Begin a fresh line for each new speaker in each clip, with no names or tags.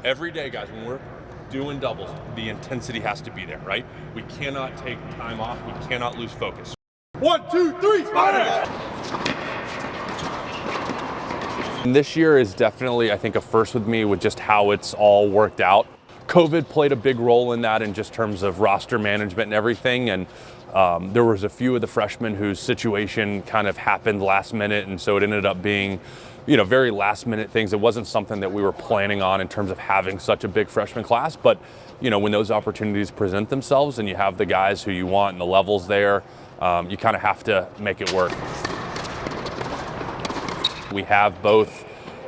every day, guys, when we're doing doubles, the intensity has to be there, right? We cannot take time off. We cannot lose focus. 1, 2, 3, spiders! And this year is definitely, I think, a first with me with just how it's all worked out. COVID played a big role in that in just terms of roster management and everything. And there was a few of the freshmen whose situation kind of happened last minute. And so it ended up being, you know, very last minute things. It wasn't something that we were planning on in terms of having such a big freshman class. But, you know, when those opportunities present themselves and you have the guys who you want and the levels there, you kind of have to make it work. We have both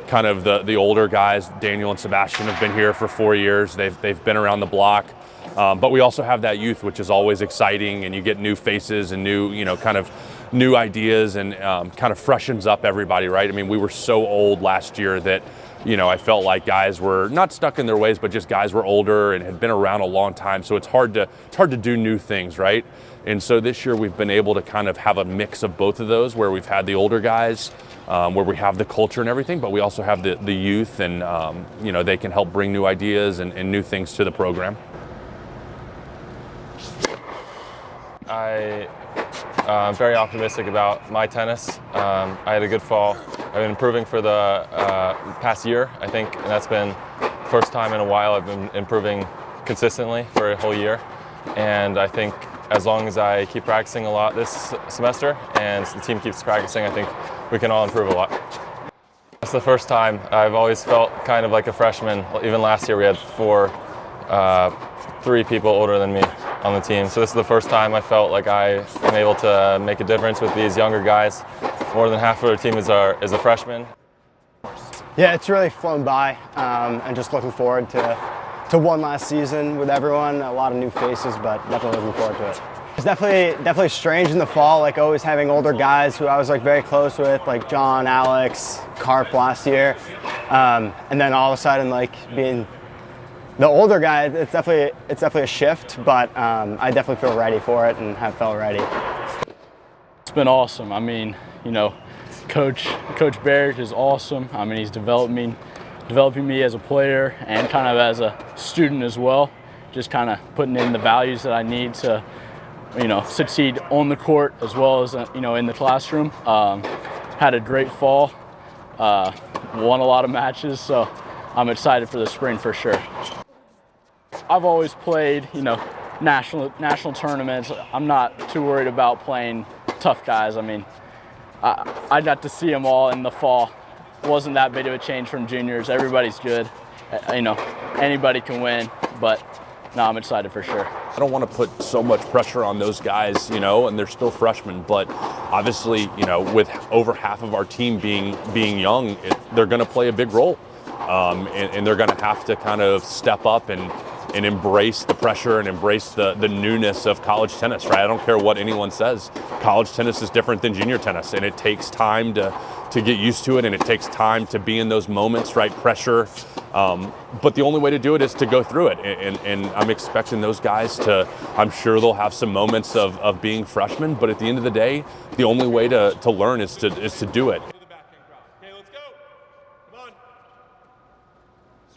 kind of the older guys. Daniel and Sebastian have been here for 4 years. They've been around the block. But we also have that youth, which is always exciting, and you get new faces and new, you know, kind of new ideas, and kind of freshens up everybody, right? I mean, we were so old last year that, you know, I felt like guys were not stuck in their ways, but just guys were older and had been around a long time. So it's hard to do new things, right? And so this year we've been able to kind of have a mix of both of those, where we've had the older guys, where we have the culture and everything, but we also have the youth, and you know, they can help bring new ideas and new things to the program.
I'm very optimistic about my tennis. I had a good fall. I've been improving for the past year, I think, and that's been the first time in a while I've been improving consistently for a whole year. And I think as long as I keep practicing a lot this semester and the team keeps practicing, I think we can all improve a lot. That's the first time. I've always felt kind of like a freshman. Even last year we had three people older than me on the team. So this is the first time I felt like I am able to make a difference with these younger guys. More than half of our team is a freshman.
Yeah, it's really flown by, and just looking forward to one last season with everyone. A lot of new faces, but definitely looking forward to it. It's definitely strange in the fall, like always having older guys who I was like very close with, like John, Alex, Carp last year, and then all of a sudden like being the older guy, it's definitely a shift, but I definitely feel ready for it and have felt ready.
It's been awesome. I mean, you know, Coach Barrett is awesome. I mean, he's developing me as a player and kind of as a student as well. Just kind of putting in the values that I need to, you know, succeed on the court as well as, you know, in the classroom. Had a great fall, won a lot of matches, so I'm excited for the spring for sure. I've always played, you know, national tournaments. I'm not too worried about playing tough guys. I mean, I got to see them all in the fall. It wasn't that big of a change from juniors. Everybody's good. You know, anybody can win, but no, I'm excited for sure.
I don't want to put so much pressure on those guys, you know, and they're still freshmen, but obviously, you know, with over half of our team being young, they're going to play a big role. And they're going to have to kind of step up and embrace the pressure and embrace the newness of college tennis, right? I don't care what anyone says. College tennis is different than junior tennis, and it takes time to get used to it, and it takes time to be in those moments, right? Pressure. But the only way to do it is to go through it. And I'm expecting those guys I'm sure they'll have some moments of being freshmen, but at the end of the day, the only way to learn is to do it.